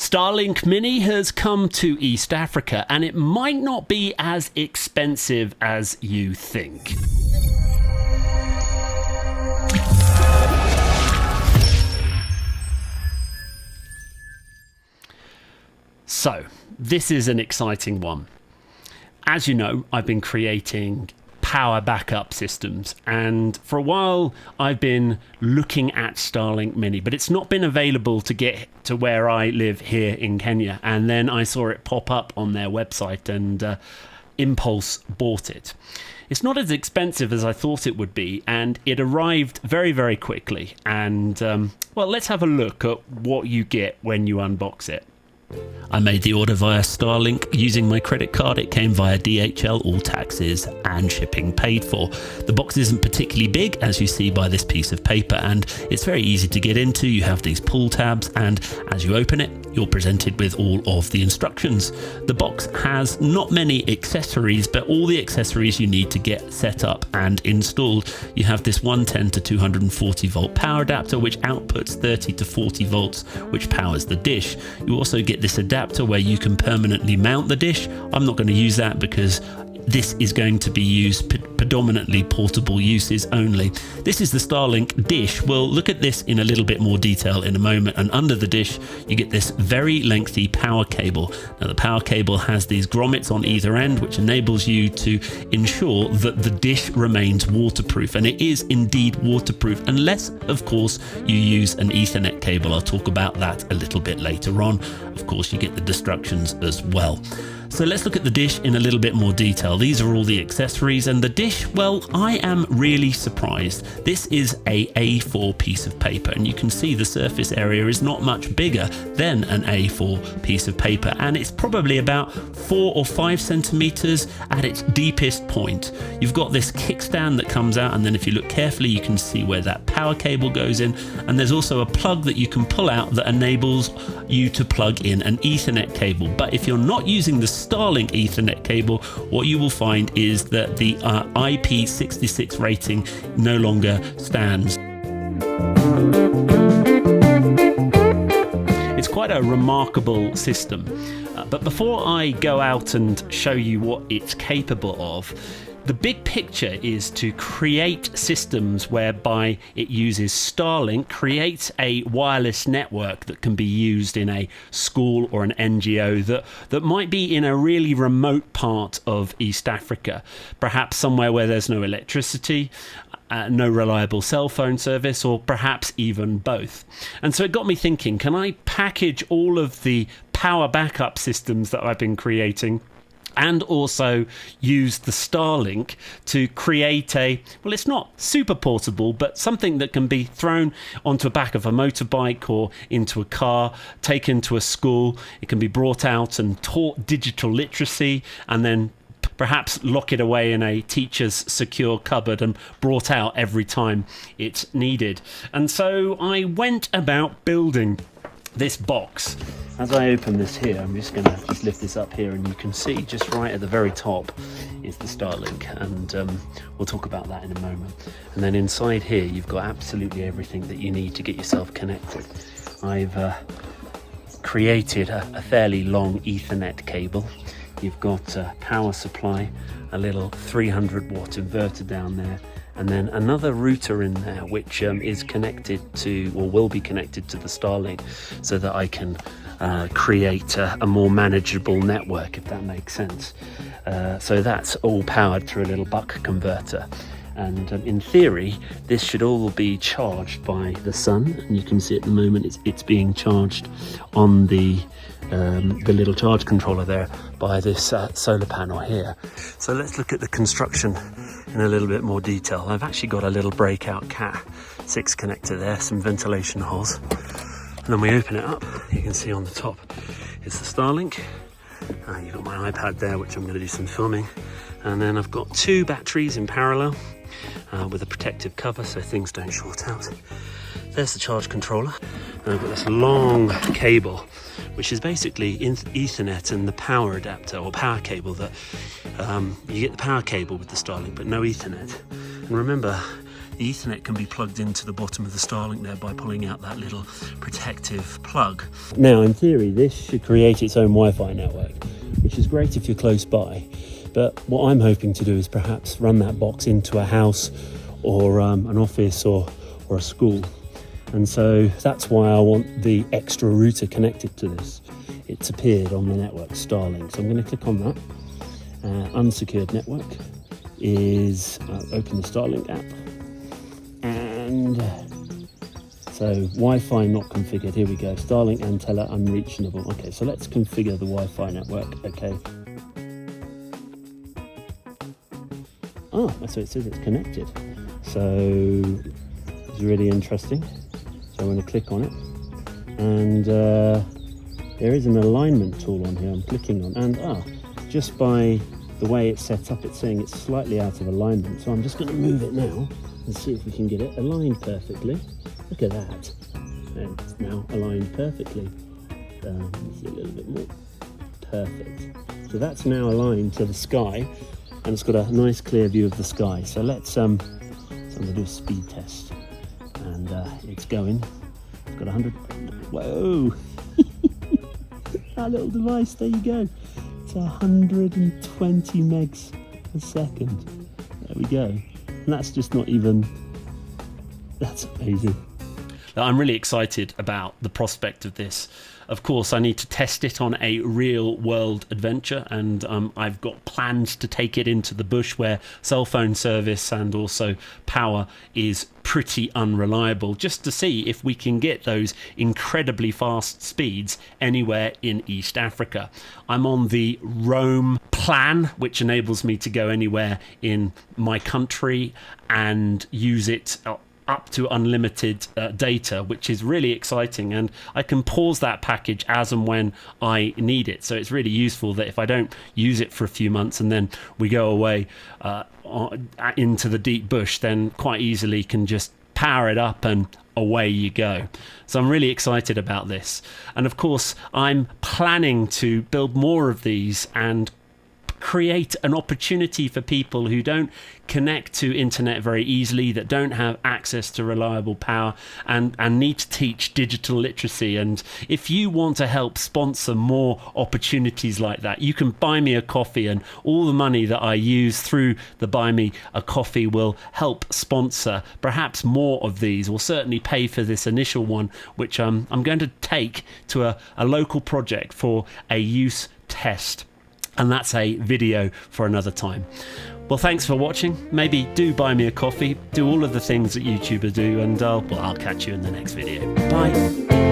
Starlink Mini has come to East Africa, and it might not be as expensive as you think. So, this is an exciting one. As you know, I've been creating power backup systems, and for a while I've been looking at Starlink Mini, but it's not been available to get to where I live here in Kenya. And then I saw it pop up on their website, and impulse bought it. It's not as expensive as I thought it would be, and it arrived very, very quickly. And well, let's have a look at what you get when you unbox it. I made the order via Starlink using my credit card. It came via DHL, all taxes and shipping paid for. The box isn't particularly big, as you see by this piece of paper, and it's very easy to get into. You have these pull tabs, and as you open it, you're presented with all of the instructions. The box has not many accessories, but all the accessories you need to get set up and installed. You have this 110 to 240 volt power adapter, which outputs 30 to 40 volts, which powers the dish. You also get this adapter where you can permanently mount the dish. I'm not going to use that because this is going to be used predominantly portable uses only. This is the Starlink dish. We'll look at this in a little bit more detail in a moment. And under the dish, you get this very lengthy power cable. Now, the power cable has these grommets on either end, which enables you to ensure that the dish remains waterproof. And it is indeed waterproof, unless, of course, you use an Ethernet cable. I'll talk about that a little bit later on. Of course, you get the instructions as well. So let's look at the dish in a little bit more detail. These are all the accessories, and the dish, well, I am really surprised. This is a A4 piece of paper, and you can see the surface area is not much bigger than an A4 piece of paper, and it's probably about 4 or 5 centimeters at its deepest point. You've got this kickstand that comes out, and then if you look carefully, you can see where that power cable goes in, and there's also a plug that you can pull out that enables you to plug in an Ethernet cable. But if you're not using the Starlink Ethernet cable, what you will find is that the IP66 rating no longer stands. It's quite a remarkable system. But before I go out and show you what it's capable of, the big picture is to create systems whereby it uses Starlink, creates a wireless network that can be used in a school or an NGO that might be in a really remote part of East Africa, perhaps somewhere where there's no electricity, no reliable cell phone service, or perhaps even both. And so it got me thinking, can I package all of the power backup systems that I've been creating and also use the Starlink to create well, it's not super portable, but something that can be thrown onto the back of a motorbike or into a car, taken to a school. It can be brought out and taught digital literacy, and then perhaps lock it away in a teacher's secure cupboard and brought out every time it's needed. And so I went about building this box. As I open this here, I'm just going to lift this up here, and you can see just right at the very top is the Starlink, and we'll talk about that in a moment. And then inside here, you've got absolutely everything that you need to get yourself connected. I've created a fairly long Ethernet cable. You've got a power supply, a little 300 watt inverter down there, and then another router in there which is connected to, or will be connected to, the Starlink, so that I can create a more manageable network, if that makes sense. So that's all powered through a little buck converter. And in theory, this should all be charged by the sun. And you can see at the moment it's being charged on the little charge controller there by this solar panel here. So let's look at the construction in a little bit more detail. I've actually got a little breakout Cat 6 connector there, some ventilation holes. And then we open it up, you can see on the top it's the Starlink. You've got my iPad there, which I'm going to do some filming. And then I've got 2 batteries in parallel with a protective cover so things don't short out. There's the charge controller. And I've got this long cable, which is basically Ethernet and the power adapter or power cable that you get the power cable with the Starlink, but no Ethernet. And remember, the Ethernet can be plugged into the bottom of the Starlink there by pulling out that little protective plug. Now, in theory, this should create its own Wi-Fi network, which is great if you're close by. But what I'm hoping to do is perhaps run that box into a house or an office or a school. And so that's why I want the extra router connected to this. It's appeared on the network Starlink. So I'm going to click on that. Unsecured network is open the Starlink app. And so Wi-Fi not configured. Here we go. Starlink antenna unreachable. Okay, so let's configure the Wi-Fi network. Okay. Oh, so it says it's connected. So it's really interesting. So I'm going to click on it, and there is an alignment tool on here I'm clicking on, and just by the way it's set up, it's saying it's slightly out of alignment. So I'm just going to move it now and see if we can get it aligned perfectly. Look at that. And it's now aligned perfectly. Let's see a little bit more. Perfect. So that's now aligned to the sky, and it's got a nice clear view of the sky. So let's so I'm going to do a speed test, and it's going. It's got 100. Whoa! That little device. There you go. It's 120 megs a second. There we go. And that's just not even. That's amazing. I'm really excited about the prospect of this. Of course, I need to test it on a real world adventure, and I've got plans to take it into the bush where cell phone service and also power is pretty unreliable, just to see if we can get those incredibly fast speeds anywhere in East Africa. I'm on the Roam plan, which enables me to go anywhere in my country and use it up to unlimited data, which is really exciting, and I can pause that package as and when I need it. So it's really useful that if I don't use it for a few months and then we go away into the deep bush, then quite easily can just power it up and away you go. So I'm really excited about this, and of course I'm planning to build more of these and create an opportunity for people who don't connect to internet very easily, that don't have access to reliable power, and need to teach digital literacy. And if you want to help sponsor more opportunities like that, you can buy me a coffee, and all the money that I use through the Buy Me a Coffee will help sponsor perhaps more of these, or certainly pay for this initial one, which I'm going to take to a local project for a use test. And that's a video for another time. Well, thanks for watching. Maybe do buy me a coffee, do all of the things that YouTubers do, and I'll catch you in the next video. Bye.